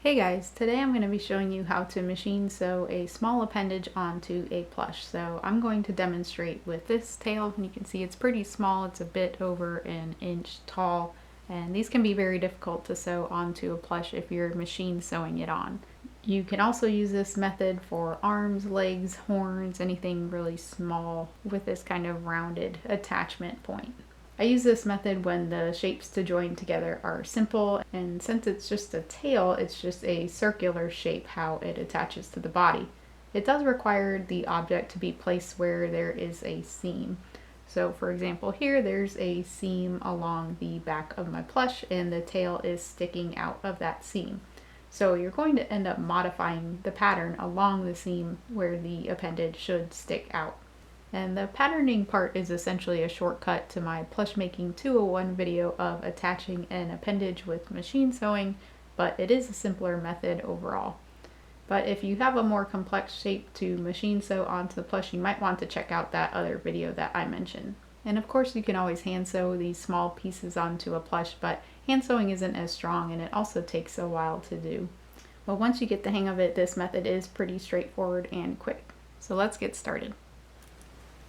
Hey guys, today I'm going to be showing you how to machine sew a small appendage onto a plush. So I'm going to demonstrate with this tail, and you can see it's pretty small. It's a bit over an inch tall, and these can be very difficult to sew onto a plush if you're machine sewing it on. You can also use this method for arms, legs, horns, anything really small with this kind of rounded attachment point. I use this method when the shapes to join together are simple, and since it's just a tail, it's just a circular shape how it attaches to the body. It does require the object to be placed where there is a seam. So for example here, there's a seam along the back of my plush and the tail is sticking out of that seam. So you're going to end up modifying the pattern along the seam where the appendage should stick out. And the patterning part is essentially a shortcut to my plush making 201 video of attaching an appendage with machine sewing, but it is a simpler method overall. But if you have a more complex shape to machine sew onto the plush, you might want to check out that other video that I mentioned. And of course you can always hand sew these small pieces onto a plush, but hand sewing isn't as strong and it also takes a while to do. Well, once you get the hang of it, this method is pretty straightforward and quick. So let's get started.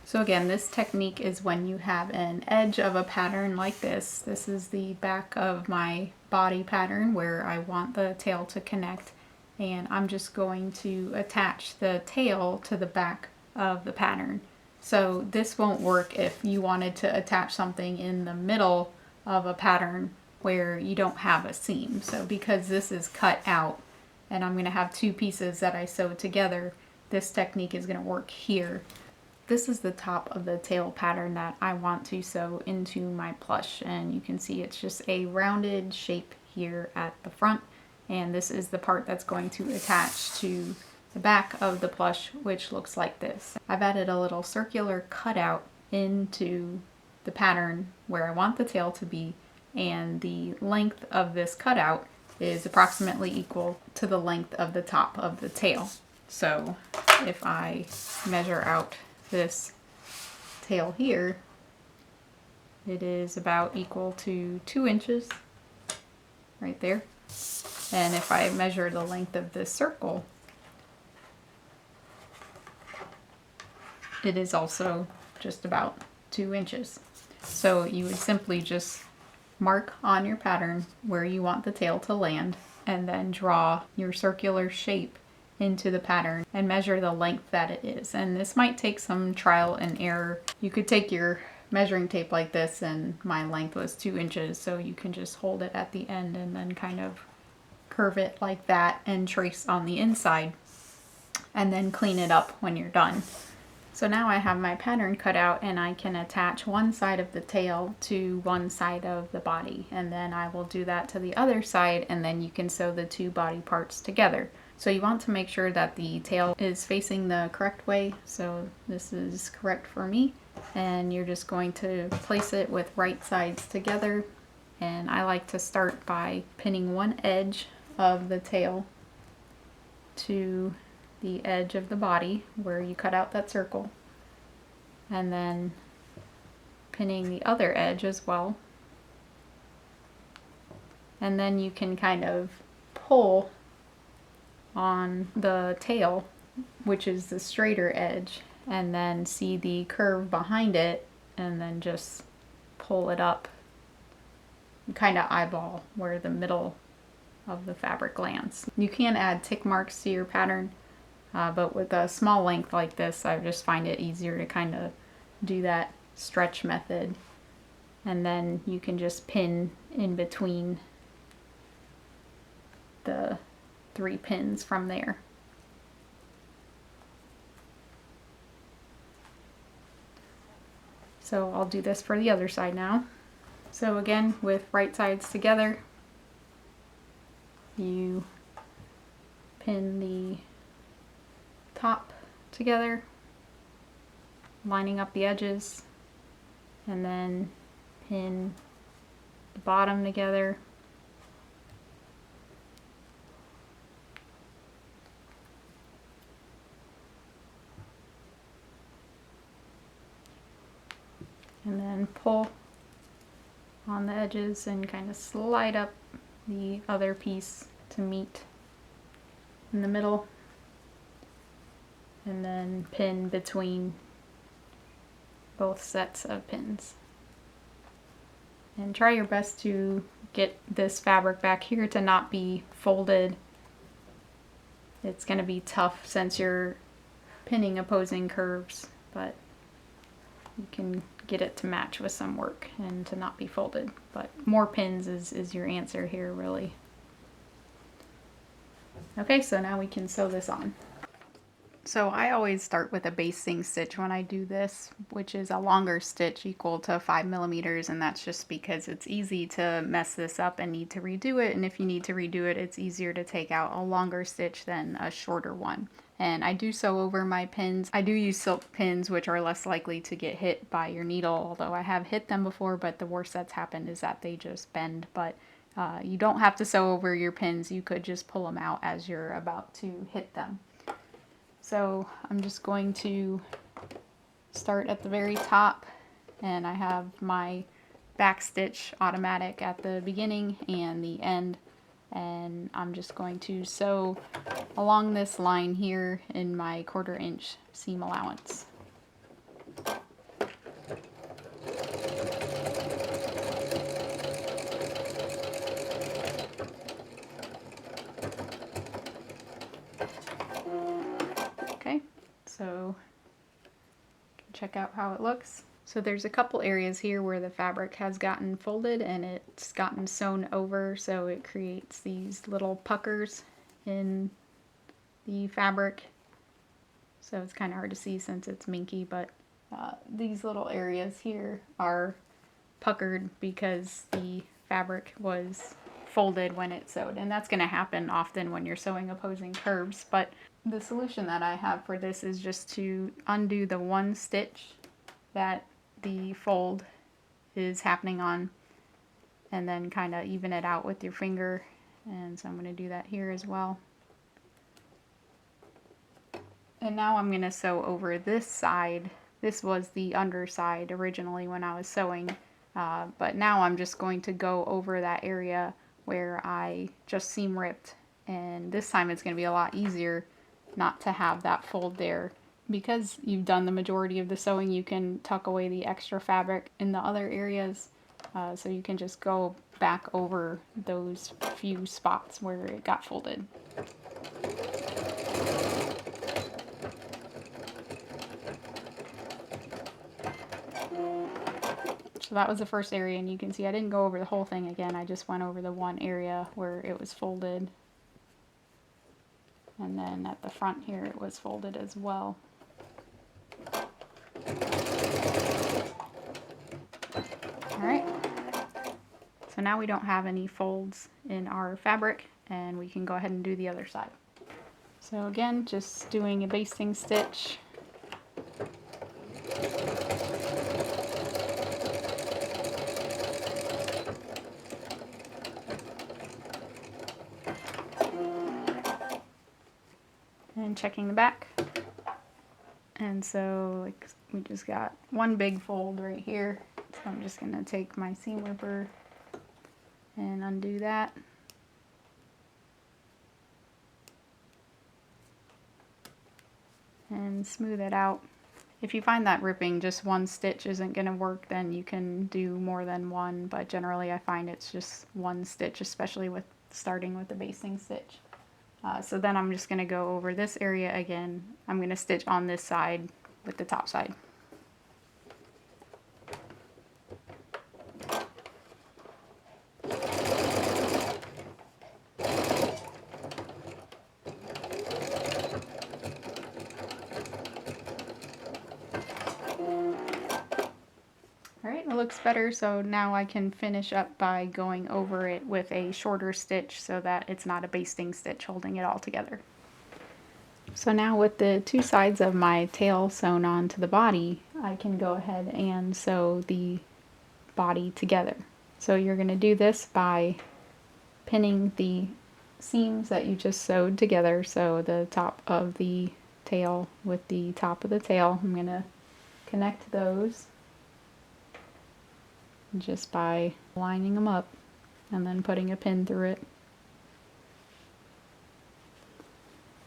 So again, this technique is when you have an edge of a pattern like this. This is the back of my body pattern where I want the tail to connect, and I'm just going to attach the tail to the back of the pattern. So this won't work if you wanted to attach something in the middle of a pattern where you don't have a seam. So because this is cut out and I'm going to have two pieces that I sew together, this technique is going to work here. This is the top of the tail pattern that I want to sew into my plush, and you can see it's just a rounded shape here at the front, and this is the part that's going to attach to the back of the plush, which looks like this. I've added a little circular cutout into the pattern where I want the tail to be, and the length of this cutout is approximately equal to the length of the top of the tail. So if I measure out this tail here, it is about equal to 2 inches right there. And if I measure the length of this circle, it is also just about 2 inches. So you would simply just mark on your pattern where you want the tail to land and then draw your circular shape into the pattern and measure the length that it is. And this might take some trial and error. You could take your measuring tape like this, and my length was 2 inches, so you can just hold it at the end and then kind of curve it like that and trace on the inside and then clean it up when you're done. So now I have my pattern cut out and I can attach one side of the tail to one side of the body, and then I will do that to the other side, and then you can sew the two body parts together. So you want to make sure that the tail is facing the correct way. So this is correct for me. And you're just going to place it with right sides together. And I like to start by pinning one edge of the tail to the edge of the body where you cut out that circle. And then pinning the other edge as well. And then you can kind of pull on the tail, which is the straighter edge, and then see the curve behind it, and then just pull it up and kind of eyeball where the middle of the fabric lands. You can add tick marks to your pattern, but with a small length like this, I just find it easier to kind of do that stretch method, and then you can just pin in between the 3 pins from there. So I'll do this for the other side now. So again, with right sides together, you pin the top together, lining up the edges, and then pin the bottom together. And then pull on the edges and kind of slide up the other piece to meet in the middle, and then pin between both sets of pins. And try your best to get this fabric back here to not be folded. It's going to be tough since you're pinning opposing curves, but you can get it to match with some work and to not be folded. But more pins is your answer here, really. Okay, so now we can sew this on. So I always start with a basting stitch when I do this, which is a longer stitch equal to 5 millimeters, and that's just because it's easy to mess this up and need to redo it, and if you need to redo it, it's easier to take out a longer stitch than a shorter one. And I do sew over my pins. I do use silk pins, which are less likely to get hit by your needle, although I have hit them before, but the worst that's happened is that they just bend. But you don't have to sew over your pins. You could just pull them out as you're about to hit them. So I'm just going to start at the very top, and I have my back stitch automatic at the beginning and the end, and I'm just going to sew along this line here in my 1/4 inch seam allowance. Okay, so check out how it looks. So there's a couple areas here where the fabric has gotten folded and it's gotten sewn over, so it creates these little puckers in the fabric. So it's kind of hard to see since it's minky, but these little areas here are puckered because the fabric was folded when it's sewed, and that's going to happen often when you're sewing opposing curves. But the solution that I have for this is just to undo the one stitch that the fold is happening on, and then kind of even it out with your finger. And so I'm going to do that here as well. And now I'm going to sew over this side. This was the underside originally when I was sewing, but now I'm just going to go over that area where I just seam ripped, and this time it's going to be a lot easier not to have that fold there. Because you've done the majority of the sewing, you can tuck away the extra fabric in the other areas, so you can just go back over those few spots where it got folded. So that was the first area, and you can see I didn't go over the whole thing again. I just went over the one area where it was folded. And then at the front here it was folded as well. Alright, so now we don't have any folds in our fabric, and we can go ahead and do the other side. So again, just doing a basting stitch. And checking the back. And so like we just got one big fold right here. So I'm just going to take my seam ripper and undo that. And smooth it out. If you find that ripping just one stitch isn't going to work, then you can do more than one, but generally I find it's just one stitch, especially with starting with the basting stitch. So then I'm just going to go over this area again. I'm going to stitch on this side with the top side. Alright, it looks better, so now I can finish up by going over it with a shorter stitch so that it's not a basting stitch holding it all together. So now with the two sides of my tail sewn on to the body, I can go ahead and sew the body together. So you're going to do this by pinning the seams that you just sewed together, so the top of the tail with the top of the tail. I'm going to connect those just by lining them up and then putting a pin through it.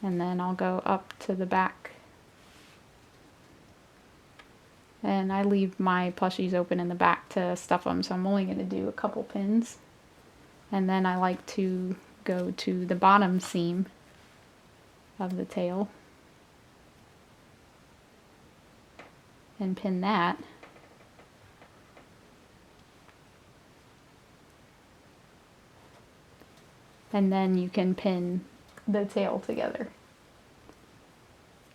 and then I'll go up to the back. And I leave my plushies open in the back to stuff them, so I'm only going to do a couple pins. And then I like to go to the bottom seam of the tail and pin that. And then you can pin the tail together.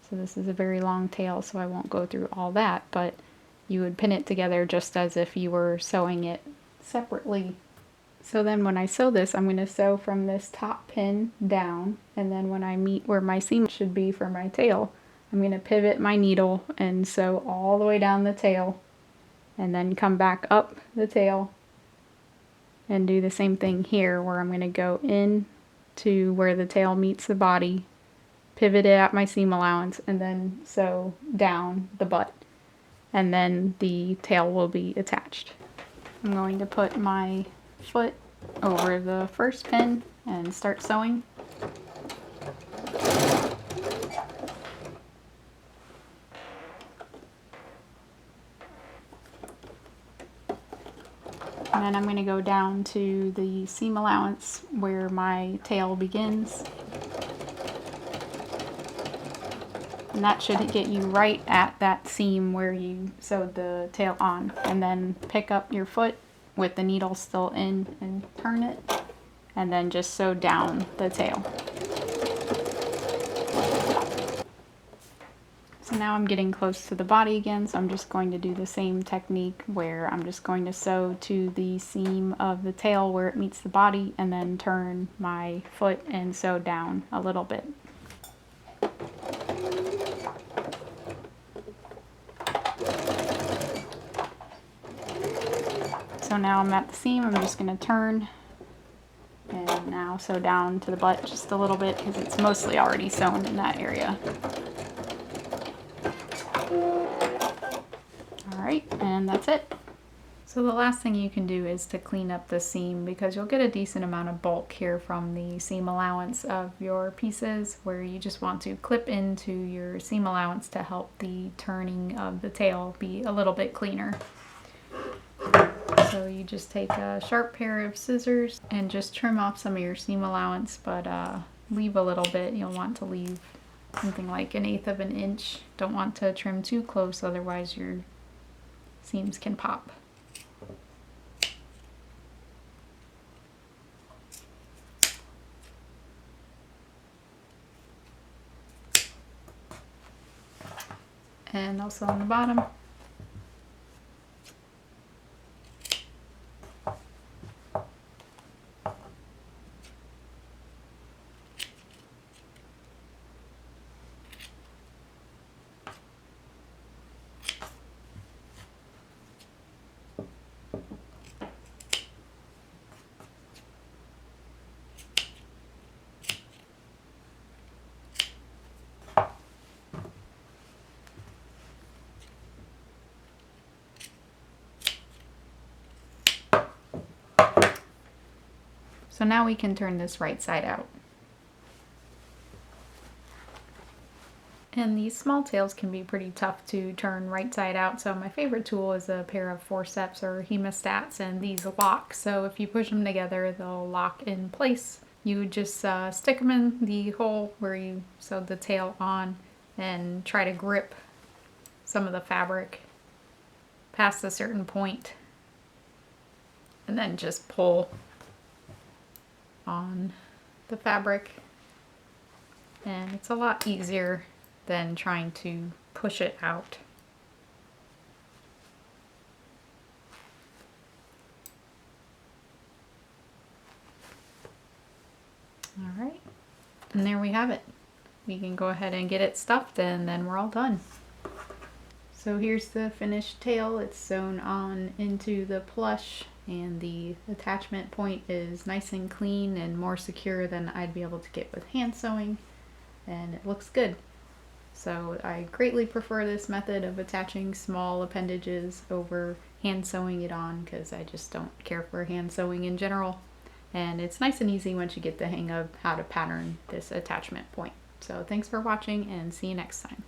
So this is a very long tail, so I won't go through all that, but you would pin it together just as if you were sewing it separately. So then when I sew this, I'm going to sew from this top pin down, and then when I meet where my seam should be for my tail, I'm going to pivot my needle and sew all the way down the tail, and then come back up the tail and do the same thing here, where I'm going to go in to where the tail meets the body, pivot it at my seam allowance, and then sew down the butt, and then the tail will be attached. I'm going to put my foot over the first pin and start sewing. And then I'm going to go down to the seam allowance where my tail begins. And that should get you right at that seam where you sewed the tail on. And then pick up your foot with the needle still in and turn it. And then just sew down the tail. So now I'm getting close to the body again, so I'm just going to do the same technique where I'm just going to sew to the seam of the tail where it meets the body, and then turn my foot and sew down a little bit. So now I'm at the seam, I'm just going to turn and now sew down to the butt just a little bit because it's mostly already sewn in that area. Alright, and that's it. So the last thing you can do is to clean up the seam, because you'll get a decent amount of bulk here from the seam allowance of your pieces, where you just want to clip into your seam allowance to help the turning of the tail be a little bit cleaner. So you just take a sharp pair of scissors and just trim off some of your seam allowance, but leave a little bit. You'll want to leave something like 1/8 of an inch. Don't want to trim too close, otherwise your seams can pop. And also on the bottom. So now we can turn this right side out. And these small tails can be pretty tough to turn right side out, so my favorite tool is a pair of forceps or hemostats, and these lock, so if you push them together they'll lock in place. You just stick them in the hole where you sewed the tail on and try to grip some of the fabric past a certain point, and then just pull on the fabric, and it's a lot easier than trying to push it out. All right, and there we have it. We can go ahead and get it stuffed, and then we're all done. So here's the finished tail. It's sewn on into the plush, and the attachment point is nice and clean and more secure than I'd be able to get with hand sewing, and it looks good. So I greatly prefer this method of attaching small appendages over hand sewing it on, because I just don't care for hand sewing in general, and it's nice and easy once you get the hang of how to pattern this attachment point. So thanks for watching and see you next time.